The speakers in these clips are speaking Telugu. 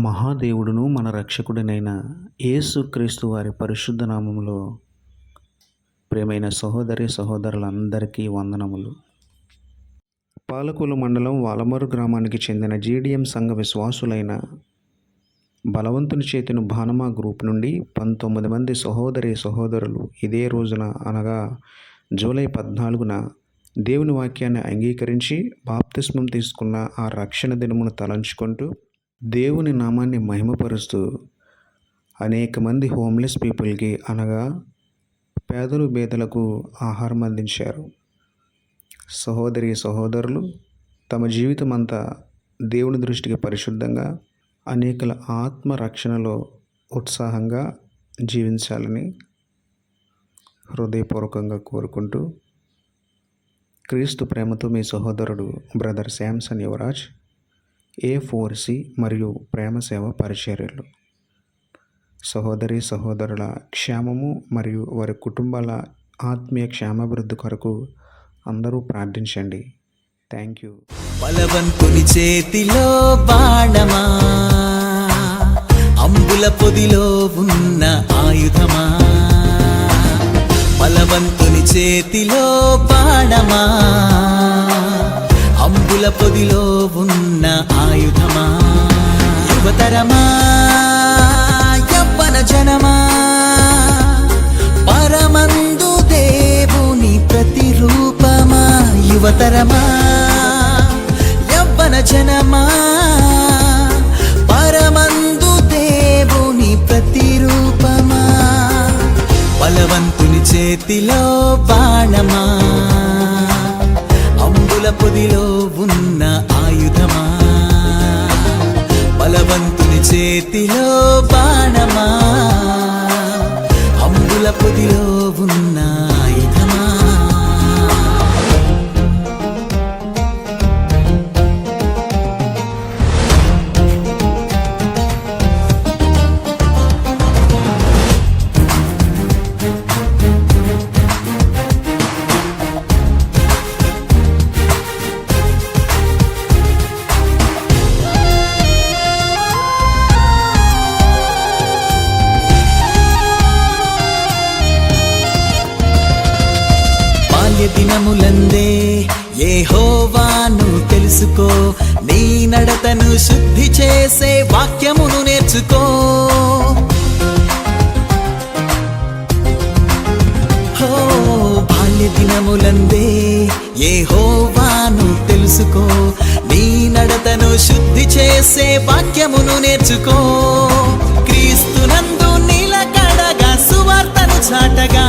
మహాదేవుడును మన రక్షకుడినైన యేసుక్రీస్తు వారి పరిశుద్ధ నామములో ప్రియమైన సహోదరి సహోదరులందరికీ వందనములు. పాలకొల్లు మండలం వాలమరు గ్రామానికి చెందిన జీడిఎం సంఘ విశ్వాసులైన బలవంతుని చేతిని బాణమా గ్రూప్ నుండి 19 మంది సహోదరి సహోదరులు ఇదే రోజున అనగా జూలై 14న దేవుని వాక్యాన్ని అంగీకరించి బాప్తిస్మం తీసుకున్న ఆ రక్షణ దినమును తలంచుకుంటూ దేవుని నామాన్ని మహిమపరుస్తూ అనేక మంది హోమ్లెస్ పీపుల్కి అనగా పేదలు బేదలకు ఆహారం అందించారు. సహోదరి సహోదరులు తమ జీవితం అంతా దేవుని దృష్టికి పరిశుద్ధంగా అనేకల ఆత్మ రక్షణలో ఉత్సాహంగా జీవించాలని హృదయపూర్వకంగా కోరుకుంటూ క్రీస్తు ప్రేమతో మీ సహోదరుడు బ్రదర్ శాంసన్ యువరాజ్, A4C మరియు ప్రేమ సేవ పరిచర్యలు. సహోదరి సహోదరుల క్షేమము మరియు వారి కుటుంబాల ఆత్మీయ క్షేమాభివృద్ధి కొరకు అందరూ ప్రార్థించండి. Thank you. బలవంతుని చేతిలో బాణమా, అంబుల పొదిలో ఉన్న ఆయుధమా. బలవంతుని చేతిలో బాణమా, అంబుల పొదిలో ఉన్న ఆయుధమా. యువతరమా, యవ్వన జనమా, పరమందు దేవుని ప్రతిరూపమా. యువతరమా, యవ్వన జనమా, పరమందు దేవుని ప్రతిరూపమా. బలవంతుని చేతిలో బాణమా, అంబుల పొదిలో ఉన్న ఆయుధమా. బలవంతుని చేతిలో బాణమా, అంబుల పొదిలో ఉన్న ఆయుధమా. దినములందే యెహోవాను తెలుసుకో, నీ నడతను శుద్ధి చేసే వాక్యమును నేర్చుకో. బాల్య దినములందే యెహోవాను తెలుసుకో, నీ నడతను శుద్ధి చేసే వాక్యమును నేర్చుకో. క్రీస్తునందు నిలకడగా సువార్తను చాటగా,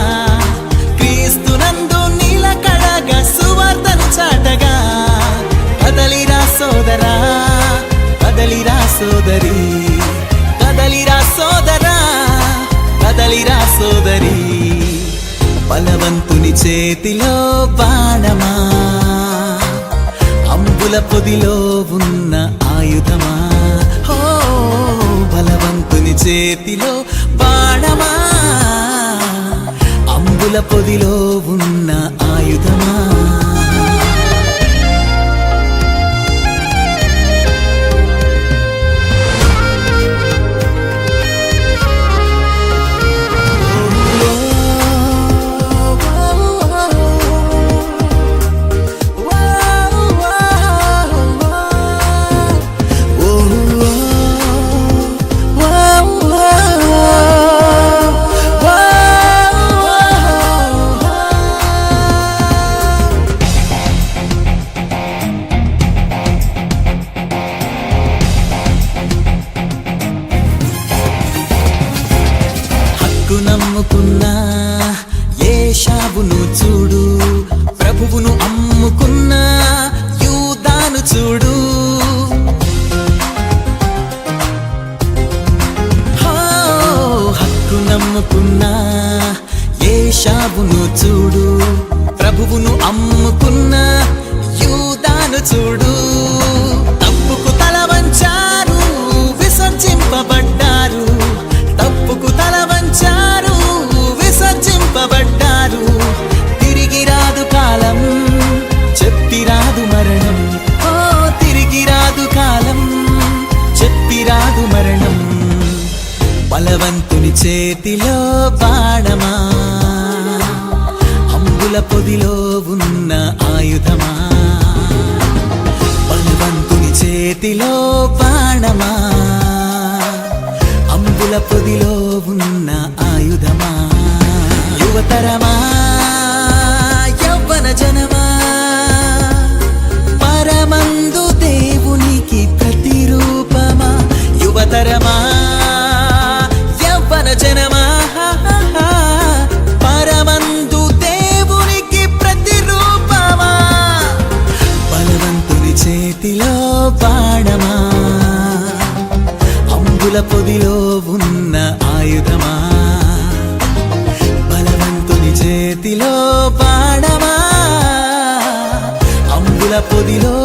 క్రీస్తునందు నిలకడగా సువార్తను చాటగా. కదలిరా సోదరా, కదలిరా సోదరి, కదలిరా సోదరా, కదలిరా సోదరి. బలవంతుని చేతిలో బాణమా, అంబుల పొదిలో ఉన్న ఆయుధమా. బలవంతుని చేతిలో బాణమా, అంబుల పొదిలో ఉన్న ఆయుధమా. నమ్ముకున్నా ఏషావును చూడు, ప్రభువును అమ్ముకున్న యూదాను చూడు. హక్కు నమ్ముకున్నా ఏషావును చూడు, ప్రభువును అమ్ముకున్న యూదాను చూడు. తప్పుకు తల వంచారు, విసర్జింపబడ్డారు. తప్పుకు తల వంచారు, విసర్జింపబడ్డారు. తిరిగి రాదు కాలం, చెప్పి రాదు మరణం. తిరిగి రాదు కాలం, చెప్పి రాదు మరణం. బలవంతుని చేతిలో బాణమా, అంబుల పొదిలో ఉన్న ఆయుధమా. బలవంతుని చేతిలో బాణమా, అంబుల పొదిలో ఉన్న ఆయుధమా. యువతరమా, యవ్వన జనమా, పరమందు దేవునికి ప్రతిరూపమా. యువతరమా, యవ్వన జనమా, పరమందు దేవునికి ప్రతిరూపమా. బలవంతుని చేతిలో బాణమా, అంబుల పొదిలో ఉన్న ఆయుధమా. బలవంతుని చేతిలో బాణమా, అంబుల పొదిలో